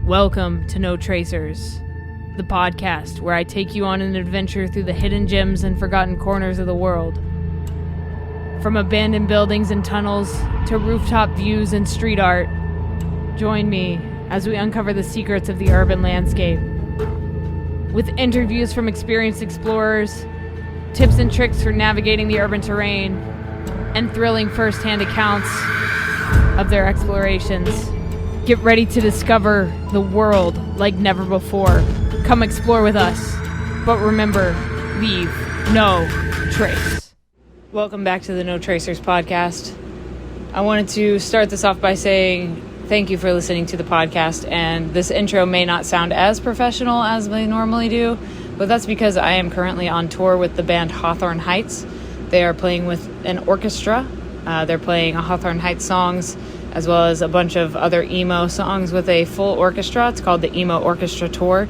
Welcome to No Tracers, the podcast where I take you on an adventure through the hidden gems and forgotten corners of the world. From abandoned buildings and tunnels to rooftop views and street art, join me as we uncover the secrets of the urban landscape. With interviews from experienced explorers, tips and tricks for navigating the urban terrain, and thrilling first-hand accounts of their explorations. Get ready to discover the world like never before. Come explore with us. But remember, leave no trace. Welcome back to the No Tracers podcast. I wanted to start this off by saying thank you for listening to the podcast. And this intro may not sound as professional as they normally do, but that's because I am currently on tour with the band Hawthorne Heights. They are playing with an orchestra. They're playing Hawthorne Heights songs, as well as a bunch of other emo songs with a full orchestra. It's called the Emo Orchestra Tour.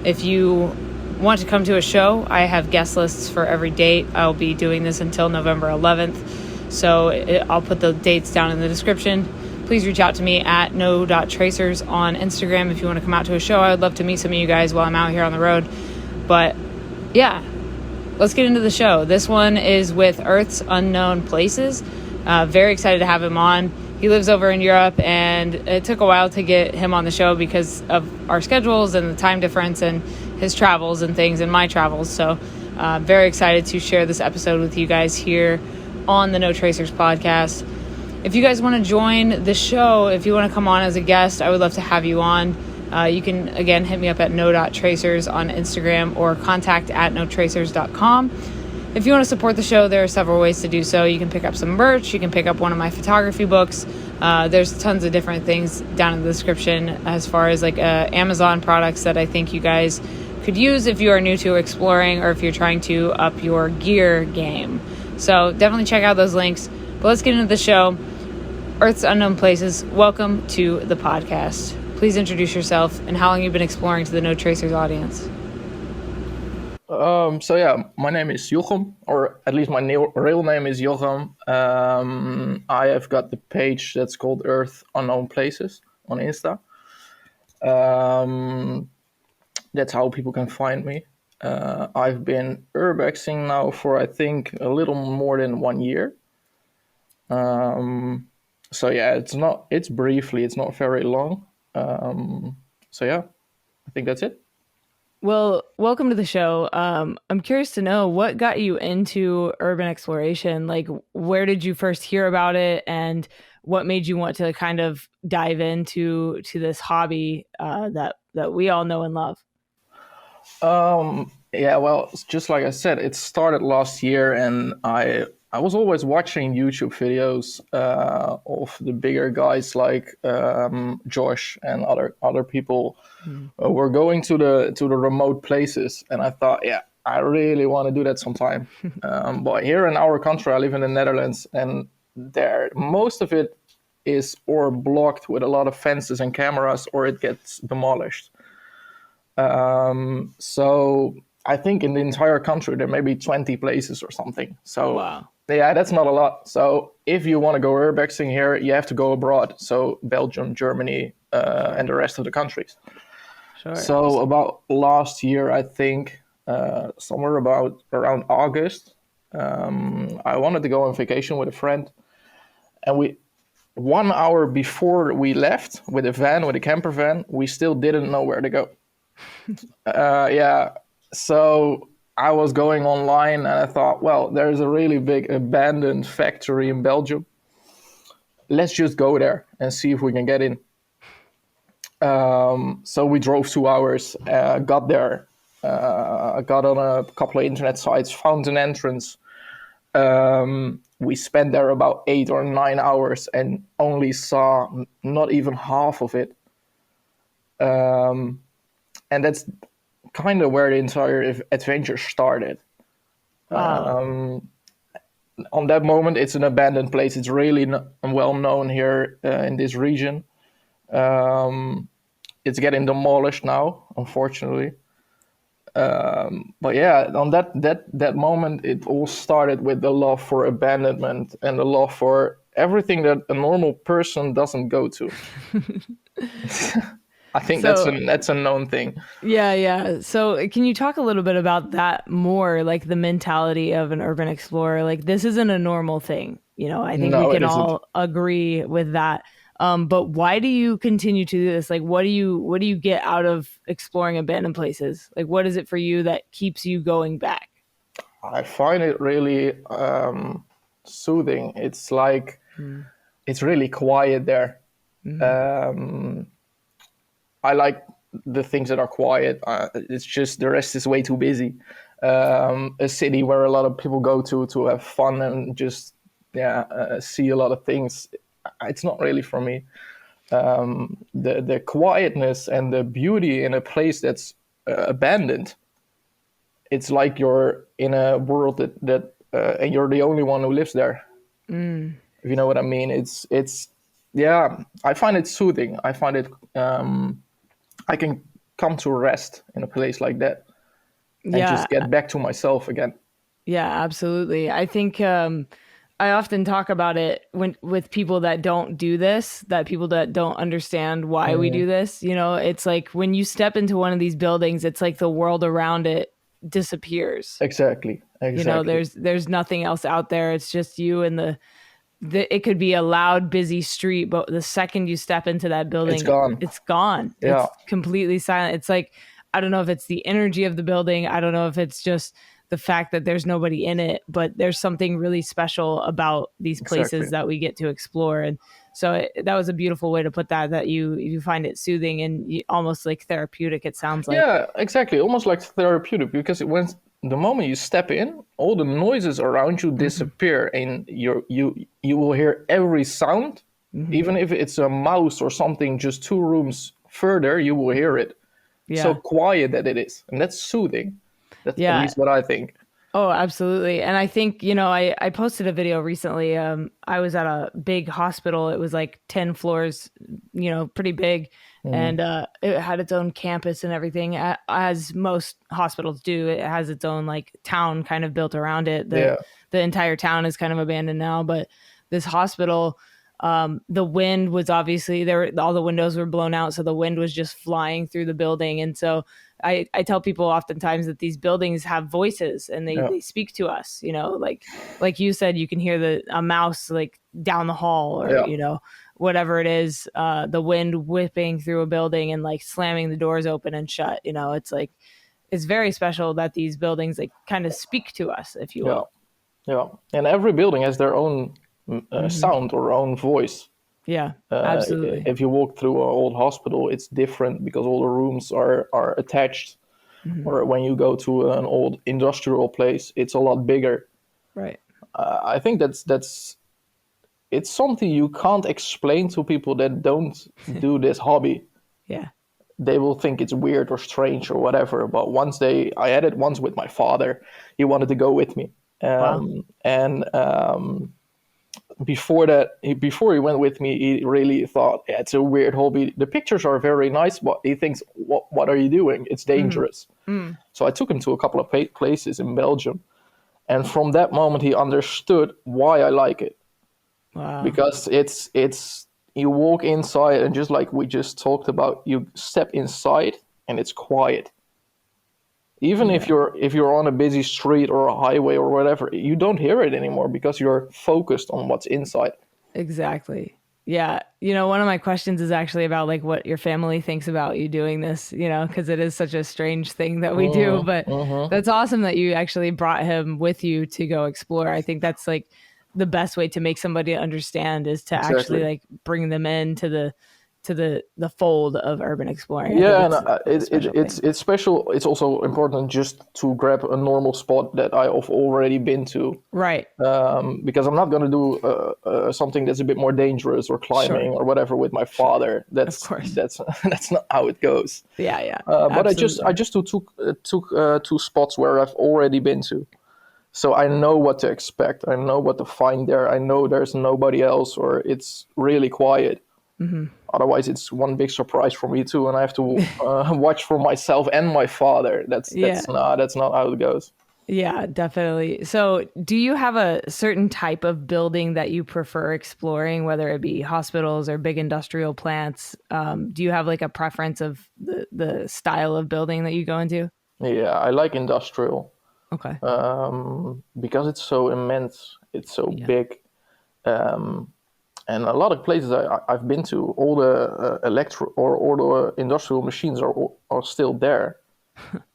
If you want to come to a show, I have guest lists for every date. I'll be doing this until November 11th, so I'll put the dates down in the description. Please reach out to me at no.tracers on Instagram if you want to come out to a show. I would love to meet some of you guys while I'm out here on the road. But yeah, let's get into the show. This one is with Earth's Unknown Places. Very excited to have him on. He lives over in Europe, and it took a while to get him on the show because of our schedules and the time difference and his travels and things and my travels. So very excited to share this episode with you guys here on the No Tracers podcast. If you guys want to join the show, if you want to come on as a guest, I would love to have you on. You can, again, hit me up at no.tracers on Instagram or contact@notracers.com. If you want to support the show, there are several ways to do so. You can pick up some merch. You can pick up one of my photography books. There's tons of different things down in the description as far as like Amazon products that I think you guys could use if you are new to exploring or if you're trying to up your gear game. So definitely check out those links. But let's get into the show. Earth's Unknown Places, welcome to the podcast. Please introduce yourself and how long you've been exploring to the No Tracers audience. My name is Jochem, or at least my real name is Jochem. I have got the page that's called Earth Unknown Places on Insta. That's how people can find me. I've been urbexing now for, I think, a little more than 1 year. It's briefly, it's not very long. I think that's it. Well, welcome to the show. I'm curious to know what got you into urban exploration. Like, where did you first hear about it, and what made you want to kind of dive into this hobby that we all know and love? Just like I said, it started last year, and I was always watching YouTube videos of the bigger guys like Josh and other people who were going to the remote places, and I thought, I really want to do that sometime. But here in our country, I live in the Netherlands, and there most of it is or blocked with a lot of fences and cameras, or it gets demolished. So I think in the entire country there may be 20 places or something. So wow. Yeah, that's not a lot. So if you want to go urbexing here, you have to go abroad. So Belgium, Germany, and the rest of the countries. Sure. So about last year, I think, somewhere around August, I wanted to go on vacation with a friend. And 1 hour before we left with a camper van, we still didn't know where to go. So I was going online and I thought, well, there's a really big abandoned factory in Belgium. Let's just go there and see if we can get in. So we drove 2 hours, got there, got on a couple of internet sites, found an entrance. We spent there about 8 or 9 hours and only saw not even half of it. And that's kind of where the entire adventure started. Wow. On that moment, it's an abandoned place. It's really well known here in this region. It's getting demolished now, unfortunately. But yeah, on that moment, it all started with the love for abandonment and the love for everything that a normal person doesn't go to. I think So that's a known thing. yeah, yeah. So can you talk a little bit about that more, like the mentality of an urban explorer? Like this isn't a normal thing. I think we No, it can isn't. all agree with that. But why do you continue to do this? Like what do you get out of exploring abandoned places? Like what is it for you that keeps you going back? I find it really soothing. It's like Mm. it's really quiet there. Hmm. Um, I like the things that are quiet. It's just the rest is way too busy. A city where a lot of people go to have fun and just see a lot of things. It's not really for me. The quietness and the beauty in a place that's abandoned. It's like you're in a world that and you're the only one who lives there. Mm. If you know what I mean, it's yeah. I find it soothing. I find it. I can come to rest in a place like that and Yeah, just get back to myself again. yeah, absolutely. I think I often talk about it when with people that don't do this, that people that don't understand why we Mm, do this. It's like when you step into one of these buildings, it's like the world around it disappears. exactly, exactly. There's nothing else out there. It's just you and it could be a loud, busy street, but the second you step into that It's building, gone. it's gone. Yeah, It's completely silent. It's like, I don't know if it's the energy of the building. I don't know if it's just the fact that there's nobody in it, but there's something really special about these exactly. places that we get to explore. And so that was a beautiful way to put that you find it soothing and almost like therapeutic, it sounds like. Yeah, exactly. Almost like therapeutic because the moment you step in, all the noises around you Hmm. disappear, and you will hear every sound, Hmm. even if it's a mouse or something just two rooms further, you will hear it. So Yeah. quiet that it is, and that's soothing. That's at Yeah. least what I think. Oh, absolutely. And I think, I posted a video recently. I was at a big hospital. It was like 10 floors, pretty big. Mm, And it had its own campus and everything, as most hospitals do. It has its own like town kind of built around it. The yeah, the entire town is kind of abandoned now, but this hospital, the wind was obviously there. All the windows were blown out, so the wind was just flying through the building. And so I tell people oftentimes that these buildings have voices and they, yeah, they speak to us, like you said, you can hear a mouse like down the hall or, yeah. whatever it is, the wind whipping through a building and like slamming the doors open and shut. It's like, it's very special that these buildings like kind of speak to us, if you Yeah, will. yeah. And every building has their own Hmm. sound or own voice. Yeah, absolutely. If you walk through an old hospital, it's different because all the rooms are attached. Hmm. Or when you go to an old industrial place, it's a lot bigger. Right. I think that's it's something you can't explain to people that don't do this hobby. Yeah. They will think it's weird or strange or whatever. But I had it once with my father. He wanted to go with me, Wow. and before he went with me, he really thought, yeah, it's a weird hobby. The pictures are very nice, but he thinks, what are you doing? It's Hmm. dangerous. Mm. So I took him to a couple of places in Belgium, and from that moment, he understood why I like it Wow. because it's you walk inside and just like we just talked about, you step inside and it's quiet. Even if Yeah. you're on a busy street or a highway or whatever, you don't hear it anymore because you're focused on what's inside. Exactly. Yeah. One of my questions is actually about like what your family thinks about you doing this, because it is such a strange thing that we do. But Mm-hmm. that's awesome that you actually brought him with you to go explore. I think that's like the best way to make somebody understand is to actually Exactly. like bring them into the fold of urban exploring. I think Yeah, and it's a special thing. it's special. It's also important just to grab a normal spot that I've already been to, Right. because I'm not going to do something that's a bit more dangerous or Sure. climbing or whatever with my Sure. father. Of course. That's that's not how it goes. Yeah. Yeah. But I Absolutely. just took two spots where I've already been to, so I know what to expect. I know what to find there. I know there's nobody else, or it's really quiet. Hmm. Otherwise, it's one big surprise for me too, and I have to watch for myself and my father. Yeah. That's not how it goes. Yeah, definitely. So, do you have a certain type of building that you prefer exploring, whether it be hospitals or big industrial plants? Do you have like a preference of the style of building that you go into? Yeah, I like industrial Okay. because it's so immense, it's so Yeah. big. Um, and a lot of places I've been to, all the electro or all the industrial machines are still there.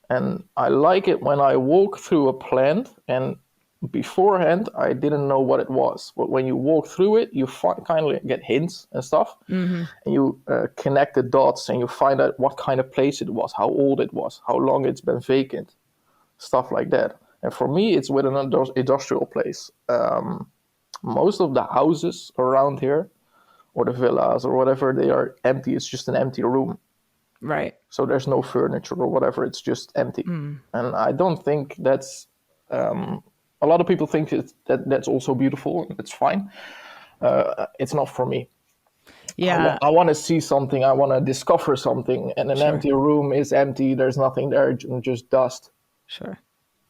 And I like it when I walk through a plant and beforehand I didn't know what it was. But when you walk through it, you kind of get hints and stuff, Mm-hmm. and you connect the dots and you find out what kind of place it was, how old it was, how long it's been vacant, stuff like that. And for me, it's with an industrial place. Most of the houses around here, or the villas or whatever, they are empty. It's just an empty room. Right. So there's no furniture or whatever. It's just empty. Mm. And I don't think that's. A lot of people think that's also beautiful. It's fine. It's not for me. Yeah. I want to see something. I want to discover something. And an Sure. empty room is empty. There's nothing there, just dust. Sure.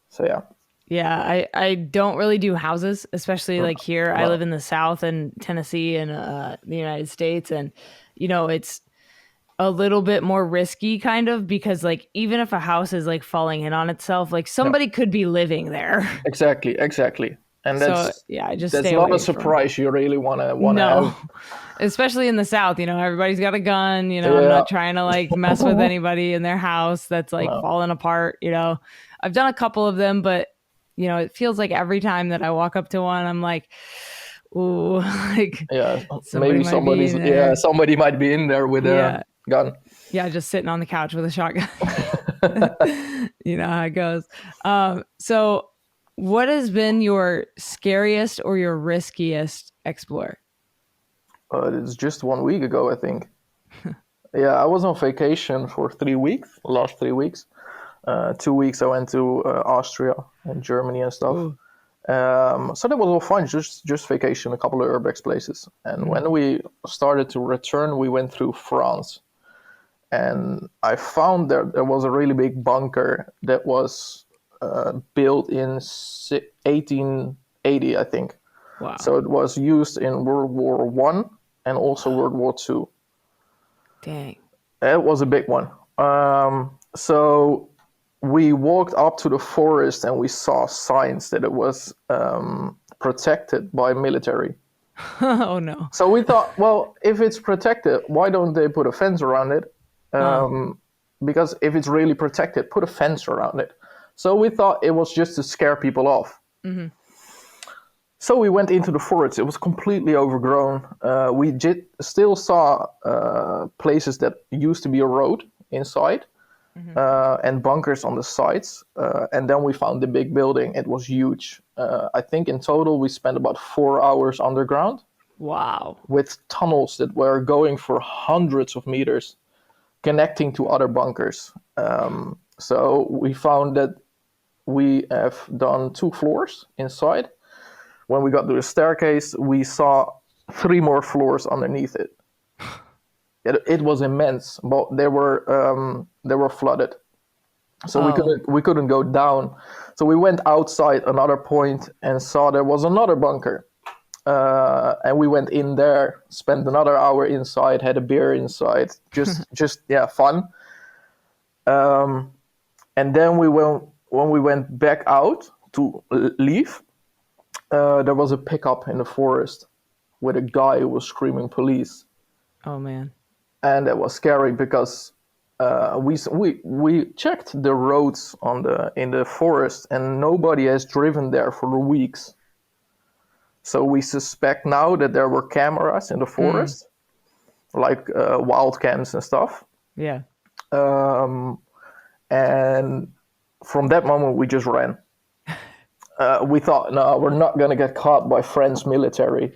So yeah. Yeah, I don't really do houses, especially like here. I live No. in the South in Tennessee in the United States, and it's a little bit more risky kind of because like even if a house is like falling in on itself, like No. somebody could be living there. Exactly. And So yeah, I just that's stay not a away from. surprise you really wanna No, have. especially in the South, everybody's got a gun. I'm Yeah. not trying to like mess with anybody in their house that's like No. falling apart. I've done a couple of them, but it feels like every time that I walk up to one, I'm like, ooh, like Yeah. somebody Maybe might be in there. somebody might be in there with a Yeah. gun. Yeah. Just sitting on the couch with a shotgun. You know how it goes. So what has been your scariest or your riskiest explore? It's just 1 week ago, I think. Yeah, I was on vacation for 3 weeks, last 3 weeks. 2 weeks I went to Austria and Germany and stuff. Ooh. So that was all fine, just vacation, a couple of urbex places. And when we started to return, we went through France. And I found there was a really big bunker that was built in 1880, I think. Wow. So it was used in World War One and also World War Two. Dang. It was a big one. So we walked up to the forest and we saw signs that it was protected by military. Oh no. So we thought, well, if it's protected, why don't they put a fence around it? Because if it's really protected, put a fence around it. So we thought it was just to scare people off. Mm-hmm. So we went into the forest. It was completely overgrown. We still saw places that used to be a road inside, and bunkers on the sides. And then we found the big building. It was huge. I think in total we spent about 4 hours underground. Wow. With tunnels that were going for hundreds of meters, connecting to other bunkers. So we found that we have done 2 floors inside. When we got to the staircase, we saw 3 more floors underneath it. It was immense, but they were flooded, so we couldn't go down. So we went outside another point and saw there was another bunker, and we went in there, spent another hour inside, had a beer inside, just fun. And then when we went back out to leave. There was a pickup in the forest with a guy who was screaming police. Oh man. And it was scary because we checked the roads in the forest and nobody has driven there for weeks. So we suspect now that there were cameras in the forest, like wild cams and stuff. Yeah. And from that moment we just ran. We thought, no, we're not going to get caught by French military.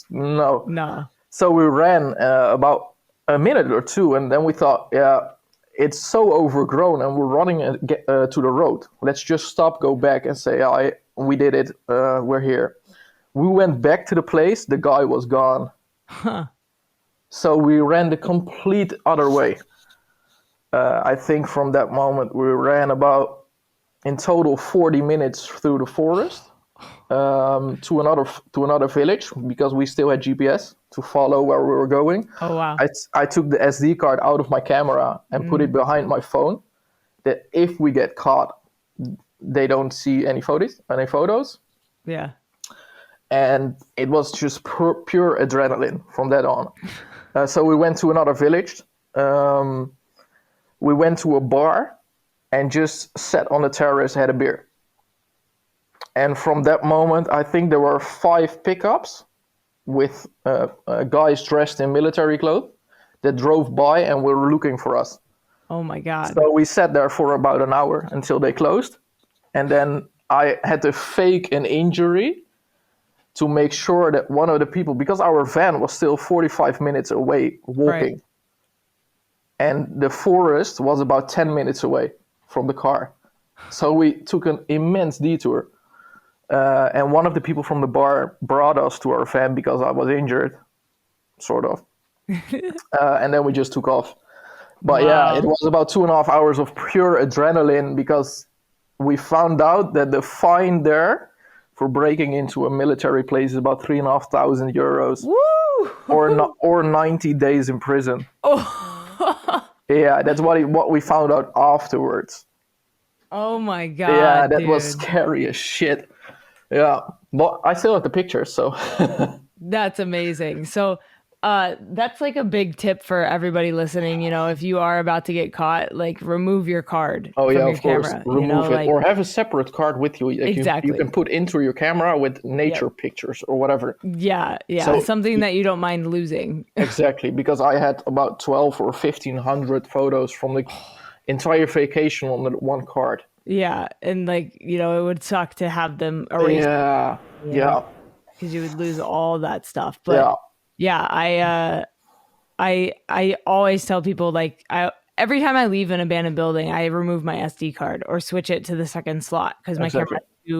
No. So we ran about a minute or two, and then we thought, yeah, it's so overgrown, and we're running to the road. Let's just stop, go back, and say, we did it. We're here. We went back to the place. The guy was gone. Huh. So we ran the complete other way. I think from that moment we ran about in total 40 minutes through the forest to another village because we still had GPS to follow where we were going. Oh, wow. I took the SD card out of my camera and put it behind my phone. That if we get caught, they don't see any photos. Yeah. And it was just pure adrenaline from that on. So we went to another village. We went to a bar and just sat on the terrace, had a beer. And from that moment, I think there were 5 pickups with guys dressed in military clothes that drove by and were looking for us. Oh my God. So we sat there for about an hour until they closed. And then I had to fake an injury to make sure that one of the people, because our van was still 45 minutes away walking. Right. And the forest was about 10 minutes away from the car. So we took an immense detour. And one of the people from the bar brought us to our van because I was injured, sort of. And then we just took off. But yeah, it was about 2.5 hours of pure adrenaline because we found out that the fine there for breaking into a military place is about 3,500 euros. Woo! or 90 days in prison. Oh. Yeah, that's what we found out afterwards. Oh my God. Yeah, that dude. was scary as shit. Yeah, but I still have the pictures, so. That's amazing. So that's like a big tip for everybody listening. You know, if you are about to get caught, like remove your card. Oh from yeah, your of course. camera, Remove it, like, or have a separate card with you. Like exactly. You can put into your camera with nature pictures or whatever. Yeah. So, something that you don't mind losing. Exactly, because I had about 12 or 1,500 photos from the entire vacation on the one card. Yeah, and like, you know, it would suck to have them erased. Yeah. Because you would lose all that stuff. But yeah, I always tell people, like, every time I leave an abandoned building, I remove my SD card or switch it to the second slot because my camera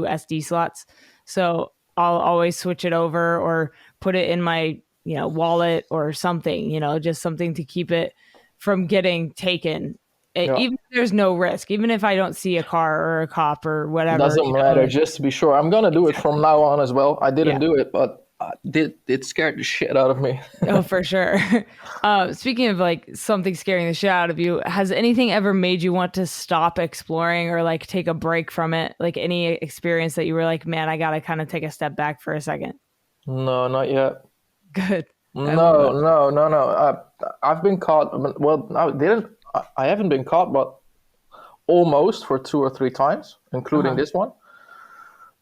has 2 SD slots. So I'll always switch it over or put it in my, wallet or something, just something to keep it from getting taken. Even if there's no risk, even if I don't see a car or a cop or whatever. Doesn't matter, just to be sure. I'm going to do it from now on as well. I didn't do it, but it scared the shit out of me. Oh, for sure. Speaking of like something scaring the shit out of you, has anything ever made you want to stop exploring or like take a break from it? Like any experience that you were like, man, I got to kind of take a step back for a second? No, not yet. Good. No. I've been caught. Well, I haven't been caught, but almost for 2 or 3 times, including this one.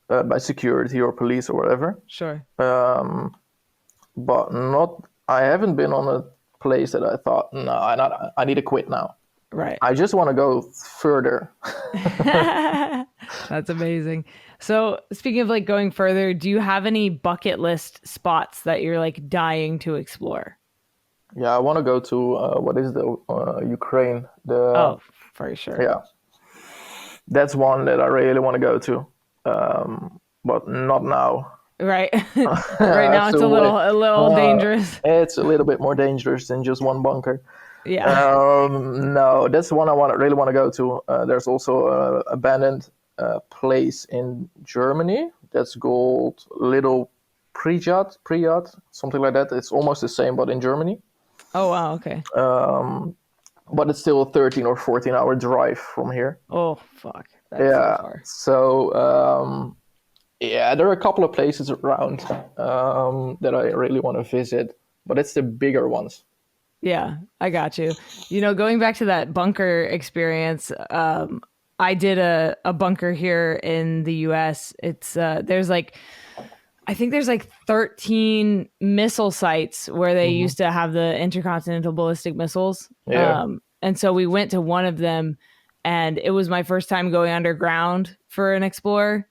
By security or police or whatever. Sure. But I haven't been on a place that I thought, no, I need to quit now. Right. I just want to go further. That's amazing. So speaking of like going further, do you have any bucket list spots that you're like dying to explore? Yeah, I want to go to, what is the Ukraine? Oh, for sure. Yeah. That's one that I really want to go to. But not now. Right. Right now it's a little dangerous. It's a little bit more dangerous than just one bunker. Yeah. No, that's the one I really want to go to. There's also an abandoned place in Germany that's called Little Pripyat, something like that. It's almost the same, but in Germany. Oh, wow. Okay. But it's still a 13 or 14 hour drive from here. Oh, fuck. That's so far. So there are a couple of places around that I really want to visit, but it's the bigger ones. Yeah, I got you. Going back to that bunker experience, I did a bunker here in the US. It's there's like 13 missile sites where they used to have the intercontinental ballistic missiles. Yeah. And so we went to one of them, and it was my first time going underground for an explorer.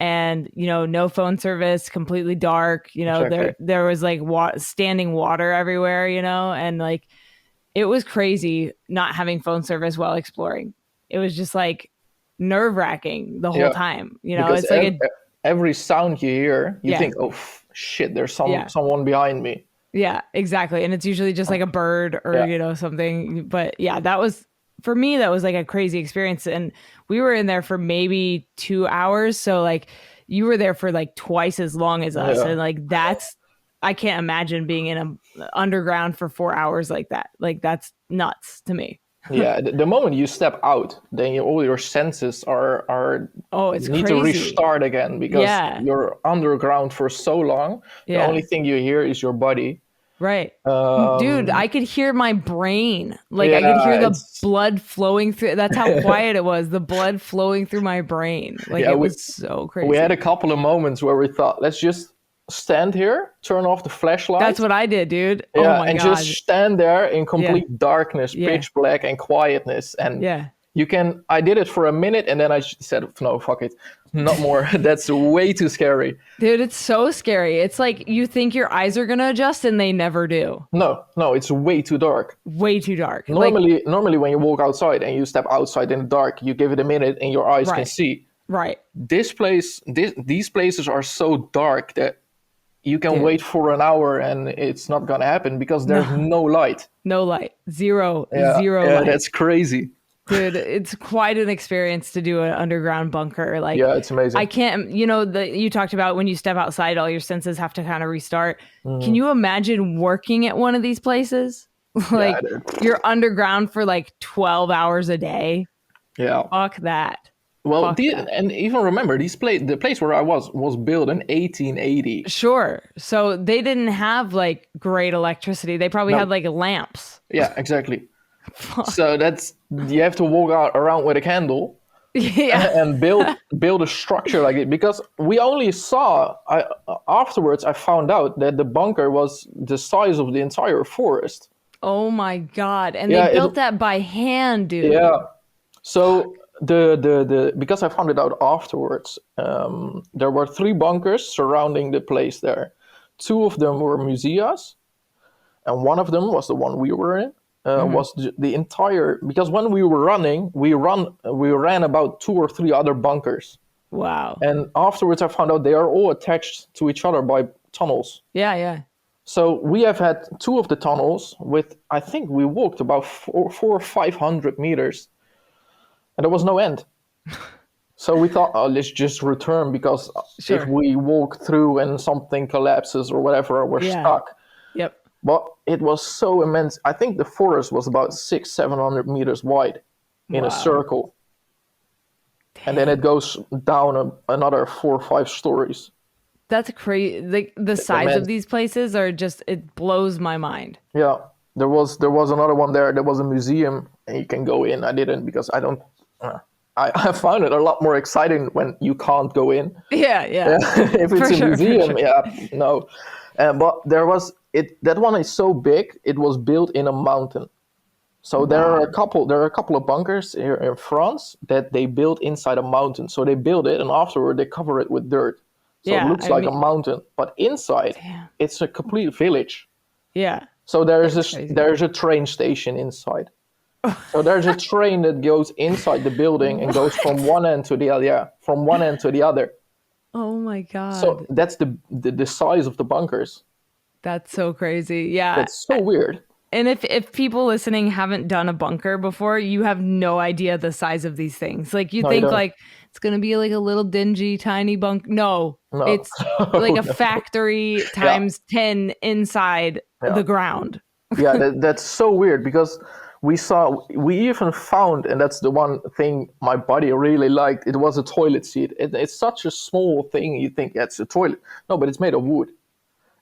And, no phone service, completely dark, Exactly. there was like standing water everywhere, and like, it was crazy not having phone service while exploring. It was just like nerve wracking the whole time, Because it's like every sound you hear, you think, oh shit, there's someone behind me. Yeah, exactly. And it's usually just like a bird or, something. But yeah, that was for me, that was like a crazy experience. And we were in there for maybe 2 hours. So like you were there for like twice as long as us. Yeah. And like I can't imagine being in a underground for 4 hours like that. Like that's nuts to me. Yeah, the moment you step out, then all your senses are Oh, it's need to crazy. restart again because Yeah. you're underground for so long. The Yeah. only thing you hear is your body. Right. Dude, Um, I could hear my brain. Like I could yeah, hear the it's blood flowing through. That's how quiet it was. The blood flowing through my brain. Like yeah. it was so We had a crazy. couple of moments where we thought, let's just stand here, turn off the That's flashlight, what I did, dude. Oh yeah, my and just God. stand there in Yeah. complete darkness, Yeah. pitch black, and quietness. And Yeah. you can. I did it for a minute, and then I said, no, fuck it, not more. That's way too scary. Dude, it's so scary. It's like you think your eyes are going to adjust and they never do. No, it's way too dark. Way too dark. Like, Normally, when you walk outside and you step outside in the dark, you give it a minute and your eyes can right. see. Right. These places are so dark that you can Dude. wait for an hour and it's not gonna happen because there's no light. No light. Zero Yeah, light. that's crazy. Dude, it's quite an experience to do an underground bunker. Like, Yeah, it's amazing. I can't, you talked about when you step outside, all your senses have to kind of restart. Can you imagine working at one of these places? Like, dude. you're underground for like 12 hours a day. Yeah. Fuck that. Well, Fuck that. and even remember, the place where I was built in 1880. Sure. So they didn't have like great electricity. They probably No. had like lamps. Yeah, exactly. So you have to walk around with a candle Yeah. and build a structure like it, because we only saw afterwards I found out that the bunker was the size of the entire forest. Oh my God. And Yeah, they built that by hand, dude. Yeah. So the because I found it out afterwards, there were 3 bunkers surrounding the place there. 2 of them were museums, and one of them was the one we were in. Was the entire, because when we were running, we ran about 2 or 3 other bunkers, Wow. and afterwards I found out they are all attached to each other by tunnels. Yeah, yeah. So we have had 2 of the tunnels with, I think we walked about 400 or 500 meters, and there was no end. So we thought, oh, let's just return, because Sure. if we walk through and something collapses or whatever, we're Yeah. stuck. Yep. But it was so immense. I think the forest was about 600-700 meters wide in Wow. a circle. And then it goes down another 4 or 5 stories. That's crazy. Like the size immense. of these places are just, it blows my mind. Yeah, there was another one there. There was a museum, and you can go in. I didn't, because I don't. I found it a lot more exciting when you can't go in. Yeah, yeah. If it's For a sure, for museum, sure. yeah, no. But there was it. That one is so big. It was built in a mountain. So there are a couple of bunkers here in France that they built inside a mountain. So they build it, and afterward they cover it with dirt. So Yeah, it looks I like a mean- mountain, but inside Damn. it's a complete village. Yeah. So there's crazy. there's a train station inside. So there's a train that goes inside the building and goes from one end to the other. Yeah, from one end to the other. Oh my God. So that's the size of the bunkers. That's so crazy. Yeah. That's so weird. And if people listening haven't done a bunker before, you have no idea the size of these things. Like you No, you think don't. like it's gonna be like a little dingy, tiny bunk. No, No. it's like a factory times 10 inside the ground. Yeah, that's so weird, because we even found, and that's the one thing my buddy really liked, it was a toilet seat. It's such a small thing, you think that's a toilet. No, but it's made of wood.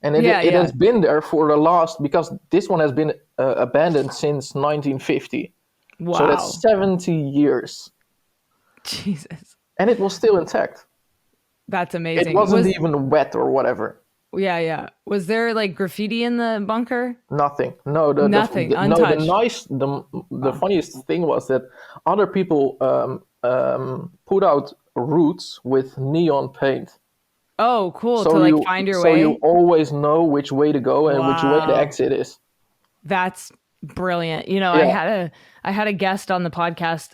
And it has been there for the last, because this one has been abandoned since 1950. Wow. So that's 70 years. Jesus. And it was still intact. That's amazing. It wasn't even wet or whatever. Yeah, yeah. Was there like graffiti in the bunker? Nothing. No, Nothing, no. untouched. The funniest thing was that other people put out routes with neon paint. Oh, cool. To like find your way. So you always know which way to go and which way the Wow. exit is. That's brilliant. Yeah. I had a guest on the podcast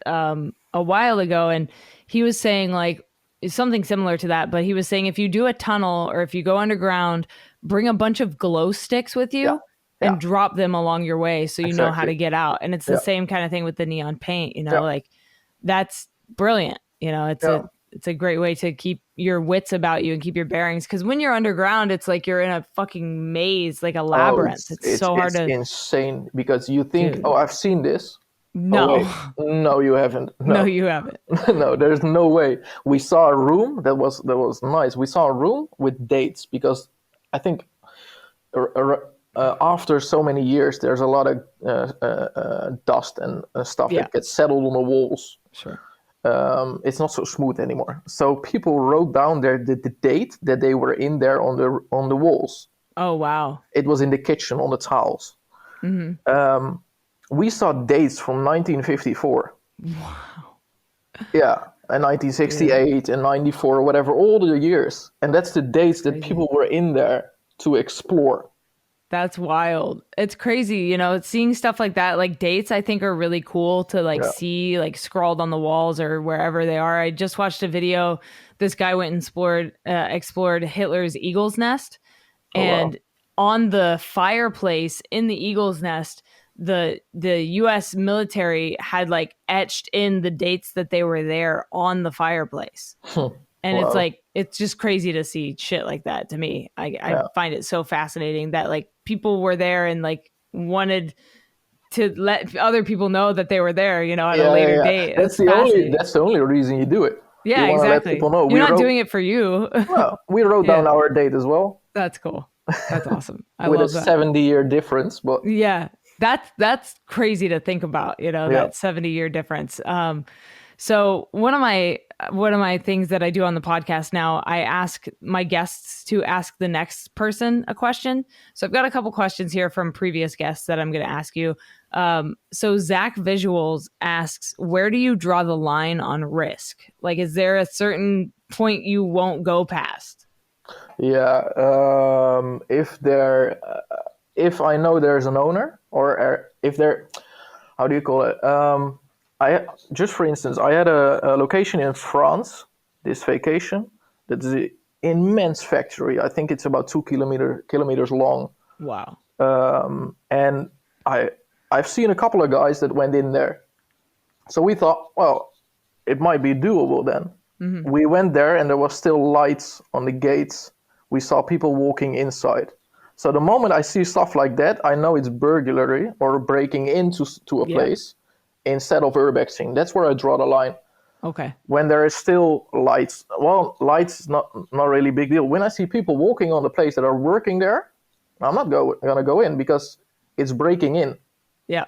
a while ago, and he was saying like something similar to that, but he was saying if you do a tunnel or if you go underground, bring a bunch of glow sticks with you. Yeah. Yeah, and drop them along your way so you know how exactly. to get out. And it's the Yeah, same kind of thing with the neon paint, yeah, like that's brilliant. yeah. It's a great way to keep your wits about you and keep your bearings. Because when you're underground, it's like you're in a fucking maze, like a Oh, labyrinth. It's so hard it's to, insane because you think, oh, dude. I've seen this. Oh No, wait, no, you haven't. no, No, you haven't. no, there's no way. We saw a room that was nice. We saw a room with dates because I think after so many years, there's a lot of dust and stuff Yeah, that gets settled on the walls. sure. It's not so smooth anymore. So people wrote down the date that they were in there on the walls. Oh, wow. It was in the kitchen on the tiles. Hmm. We saw dates from 1954. Wow. Yeah, and Dude, 1968 and 94, whatever, all the years. And that's the dates that crazy. people were in there to explore. That's wild. It's crazy, seeing stuff like that, like dates, I think are really cool to like Yeah. see like scrawled on the walls or wherever they are. I just watched a video. This guy went and explored Hitler's eagle's nest, Oh, wow. and on the fireplace in the eagle's nest, the US military had like etched in the dates that they were there on the fireplace. And it's Wow. like it's just crazy to see shit like that. To me, I Yeah. find it so fascinating that like people were there and like wanted to let other people know that they were there, at a Yeah, yeah, later yeah. date. It's fascinating. That's the only reason you do it. You Yeah, want to let people exactly. know. You're not doing it for you. We wrote down Yeah, our date as well that's cool. That's awesome. I with a love that. 70-year difference, but Yeah, that's crazy to think about, yeah. that 70-year difference. So one of my things that I do on the podcast now, I ask my guests to ask the next person a question. So I've got a couple questions here from previous guests that I'm going to ask you. So Zach Visuals asks, where do you draw the line on risk? Like, is there a certain point you won't go past? Yeah, if I know there's an owner, or if there, how do you call it? I just for instance, I had a location in France this vacation. That is an immense factory. I think it's about 2 kilometers long, Wow. and I've seen a couple of guys that went in there. So we thought, well, it might be doable then. Mm-hmm. We went there and there was still lights on the gates. We saw people walking inside. So the moment I see stuff like that, I know it's burglary or breaking into to a Yeah. place instead of urbexing. That's where I draw the line. Okay. When there is still lights, well, lights is not really big deal. When I see people walking on the place that are working there, I'm not gonna go in because it's breaking in, Yeah.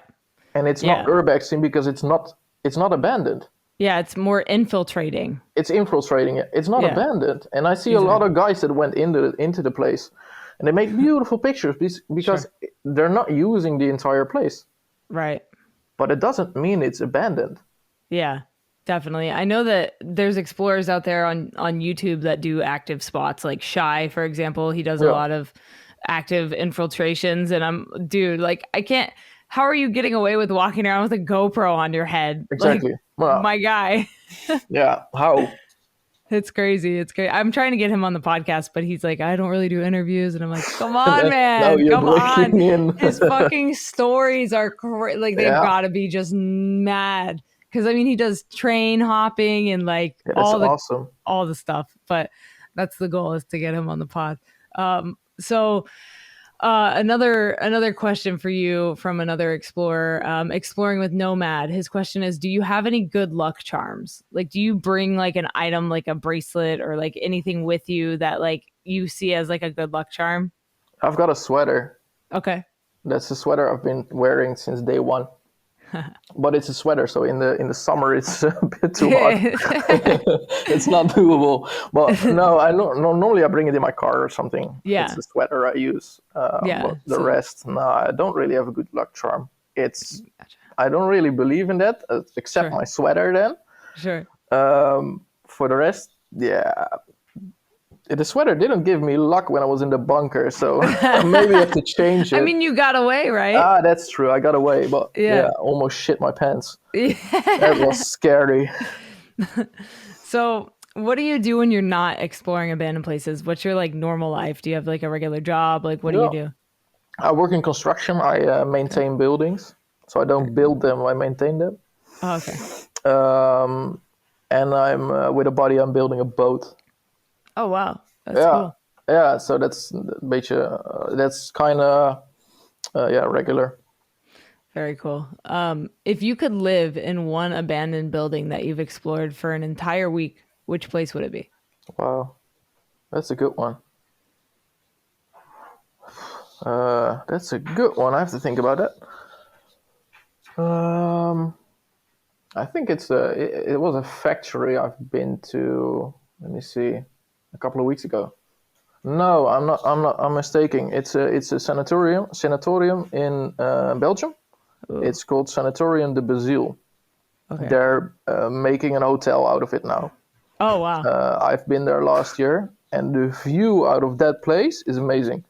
and it's not Yeah. urbexing because it's not abandoned. Yeah. It's more infiltrating. It's infiltrating it. It's not Yeah. abandoned. And I see a lot Exactly. of guys that went into the place, and they make beautiful pictures because Sure. they're not using the entire place. Right. But it doesn't mean it's abandoned. Yeah, definitely. I know that there's explorers out there on YouTube that do active spots, like Shy, for example. He does a Yeah, lot of active infiltrations, and dude, like, I can't. How are you getting away with walking around with a GoPro on your head? Like, exactly. Well, my guy. yeah. How? It's crazy. It's great. I'm trying to get him on the podcast, but he's like, I don't really do interviews. And I'm like, come on, Now man. you're Come on. breaking in. His fucking stories are like, they've Yeah, got to be just mad. Cause I mean, he does train hopping and like yeah, that's awesome. all the stuff, but that's the goal, is to get him on the pod. So another question for you from another explorer, exploring with Nomad. His question is, do you have any good luck charms? Like, do you bring like an item, like a bracelet or like anything with you that like you see as like a good luck charm? I've got a sweater. Okay. That's a sweater I've been wearing since day one. But it's a sweater, so in the summer it's a bit too hot. It's not doable. But no, normally I bring it in my car or something. It's Yeah. the sweater I use. Yeah. But the So rest, no, I don't really have a good luck charm. It's gotcha. I don't really believe in that, except Sure. my sweater. Then Sure. for the rest, yeah, the sweater didn't give me luck when I was in the bunker, so maybe I have to change I it. mean, you got away, right? That's true. I got away, but yeah, Yeah. almost shit my pants. That was scary. So, what do you do when you're not exploring abandoned places? What's your like normal life? Do you have like a regular job? Like, what do you Yeah. do? I work in construction. I maintain buildings, so I don't build them. I maintain them. Oh, okay. And I'm with a buddy. I'm building a boat. Oh, wow. That's Yeah, cool. yeah. So that's that's kind of yeah, regular. Very cool. If you could live in one abandoned building that you've explored for an entire week, which place would it be? Wow, that's a good one. That's a good one. I have to think about that. Um, I think it was a factory I've been to. Let me see, a couple of weeks ago. No, I'm not. I'm mistaken. It's a sanatorium in Belgium. Ooh, It's called Sanatorium de Basile. okay. They're making an hotel out of it now. Oh, wow. I've been there last year, and the view out of that place is amazing.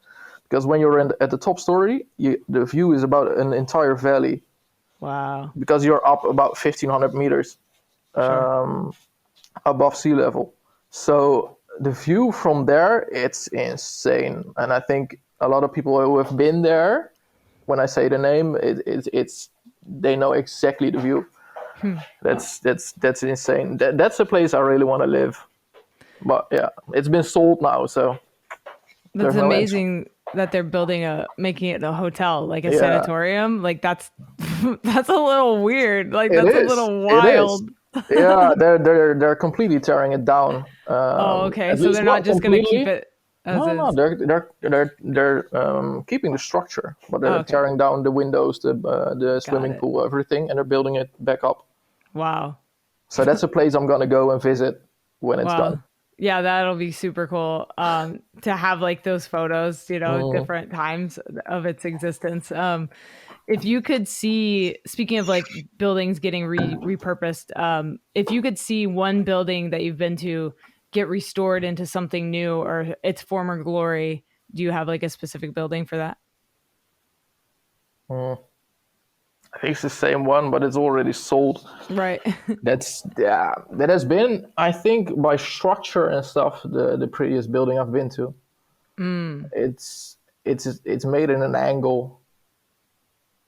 Because when you're at the top story, the view is about an entire valley. Wow. Because you're up about 1,500 meters Sure. above sea level. So the view from there, it's insane. And I think a lot of people who have been there, when I say the name, it's they know exactly the view. That's insane. That's a place I really want to live. But yeah, it's been sold now, so That's there's no answer. amazing that they're making it a hotel, like a Yeah, sanatorium. Like that's that's a little weird. Like it that's a is. little It is. wild. Yeah, they're completely tearing it down. Oh, okay. At So least they're not not just gonna keep completely. it as No, no, is. they're keeping the structure, but Oh, they're okay. tearing down the windows, the Got swimming it. pool, everything, and they're building it back up. Wow. So that's a place I'm gonna go and visit when it's done. Wow. Yeah, that'll be super cool. To have like those photos, Mm. different times of its existence. If you could see, speaking of like buildings getting repurposed, if you could see one building that you've been to get restored into something new or its former glory, do you have like a specific building for that? Mm. I think it's the same one, but it's already sold. Right. That's yeah. That has been, I think, by structure and stuff, the prettiest building I've been to. Mm. It's made in an angle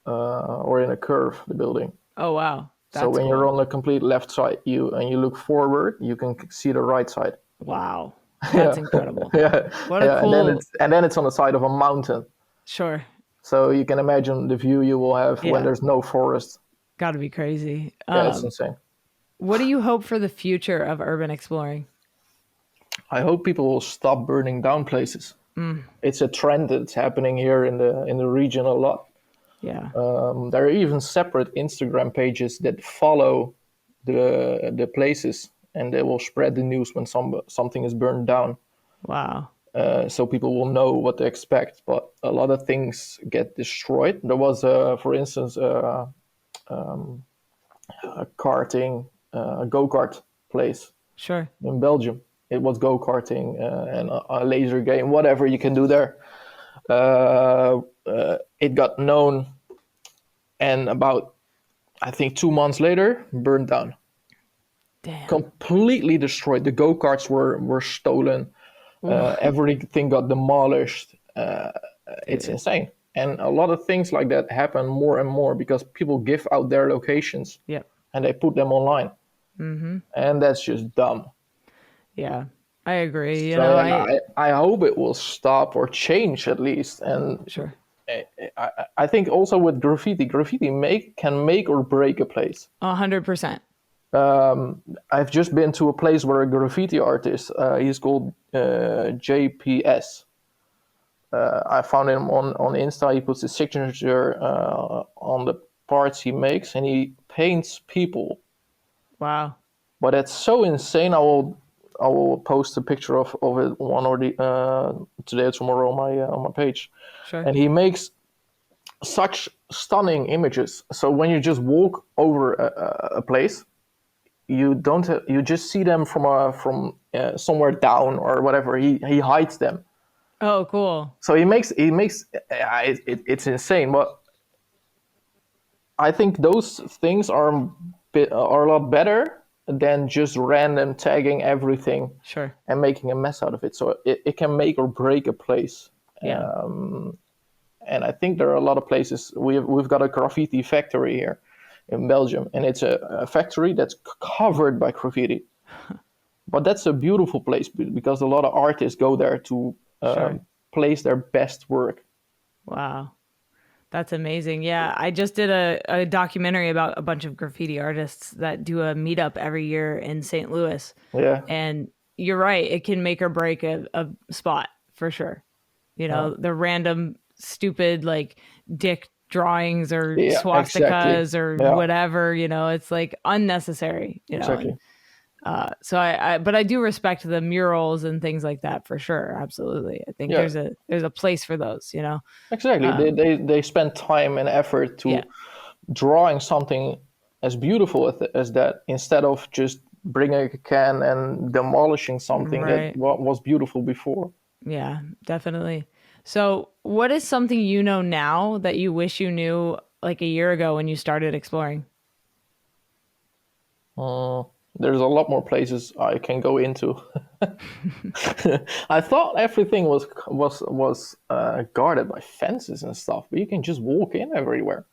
or in a curve. The building. Oh, wow. So That's when you're cool. on the complete left side, you look forward, you can see the right side. Wow. That's Yeah, incredible. yeah, What a yeah. cool, And then it's on the side of a mountain. sure. So you can imagine the view you will have when Yeah. there's no forest. Got to be crazy. Yeah, it's insane. What do you hope for the future of urban exploring? I hope people will stop burning down places. Mm, It's a trend that's happening here in the region a lot. yeah. There are even separate Instagram pages that follow the places, and they will spread the news when something is burned down. Wow. So people will know what to expect. But a lot of things get destroyed. There was, for instance, a karting, a go-kart place Sure. in Belgium. It was go-karting and a laser game, whatever you can do there. It got known, and about, I think, 2 months later, burned down. Damn. Completely destroyed. The go-karts were stolen. What? Everything got demolished. It's Dude. insane. And a lot of things like that happen more and more because people give out their locations Yep. and they put them online. Mm-hmm. And that's just dumb. Yeah. I agree. So yeah, I hope it will stop or change at least. And Sure. I think also with graffiti can make or break a place. 100%. I've just been to a place where a graffiti artist, he's called JPS. I found him on Insta. He puts his signature on the parts he makes, and he paints people. Wow. But that's so insane. I will post a picture of it one or the today or tomorrow on my page. Sure. And he makes such stunning images. So when you just walk over a place, you don't you just see them from somewhere down or whatever. He hides them. Oh, cool. So it's insane. But I think those things are a lot better than just random tagging everything Sure. and making a mess out of it. So it can make or break a place. Yeah. And I think there are a lot of places. We've got a graffiti factory here in Belgium, and it's a factory that's covered by graffiti. But that's a beautiful place because a lot of artists go there to place their best work. Wow. That's amazing. Yeah, I just did a documentary about a bunch of graffiti artists that do a meetup every year in St. Louis. Yeah. And you're right. It can make or break a spot for sure. You know, the random stupid like dick drawings or swastikas or whatever, you know, it's like unnecessary, you know. Exactly. So but I do respect the murals and things like that for sure. Absolutely. I think there's a place for those, you know. Exactly. They spend time and effort to drawing something as beautiful as that, instead of just bringing a can and demolishing something that was beautiful before. Yeah, definitely. So what is something you know now that you wish you knew like a year ago when you started exploring? There's a lot more places I can go into. I thought everything was guarded by fences and stuff, but you can just walk in everywhere.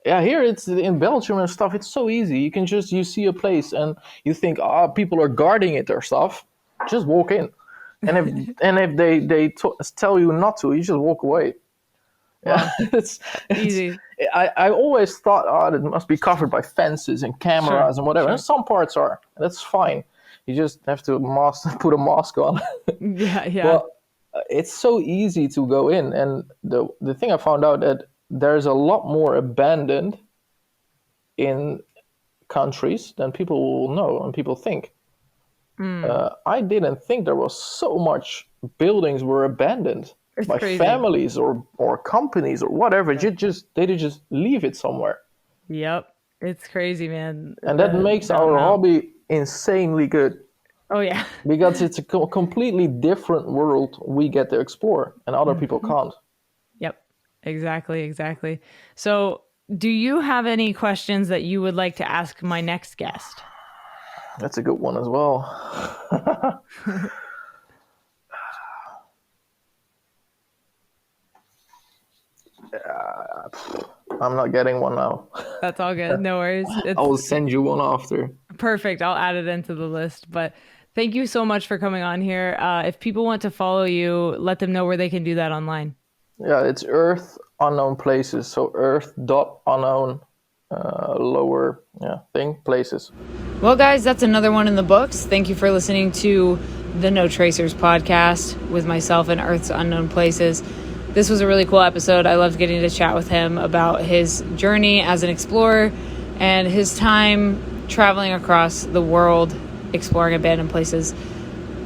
Yeah, here it's in Belgium and stuff. It's so easy. You see a place and you think, people are guarding it or stuff. Just walk in, and if they tell you not to, you just walk away. Yeah, it's easy. I always thought, it must be covered by fences and cameras and whatever. And some parts are. That's fine. You just have to put a mask on. Yeah. But it's so easy to go in. And the thing I found out that there's a lot more abandoned in countries than people will know and people think. I didn't think there was so much buildings were abandoned. It's by crazy. Families or companies or whatever. They just leave it somewhere. Yep, it's crazy, man. And that makes our hobby insanely good. Oh yeah, because it's a completely different world we get to explore, and other people can't. Yep, exactly. So, do you have any questions that you would like to ask my next guest? That's a good one as well. I'm not getting one now. That's all good. No worries. I will send you one after. Perfect. I'll add it into the list. But thank you so much for coming on here. If people want to follow you, let them know where they can do that online. Yeah, it's Earth Unknown Places. So earth.unknown places. Well, guys, that's another one in the books. Thank you for listening to the No Tracers podcast with myself and Earth's Unknown Places. This was a really cool episode. I loved getting to chat with him about his journey as an explorer and his time traveling across the world, exploring abandoned places.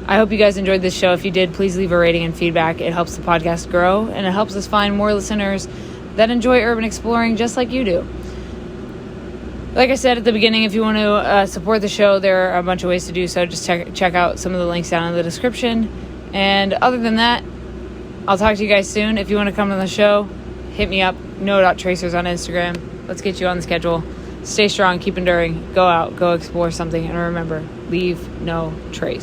I hope you guys enjoyed this show. If you did, please leave a rating and feedback. It helps the podcast grow, and it helps us find more listeners that enjoy urban exploring just like you do. Like I said at the beginning, if you want to support the show, there are a bunch of ways to do so. Just check out some of the links down in the description. And other than that, I'll talk to you guys soon. If you want to come on the show, hit me up. No.tracers on Instagram. Let's get you on the schedule. Stay strong, keep enduring, go out, go explore something, and remember, leave no trace.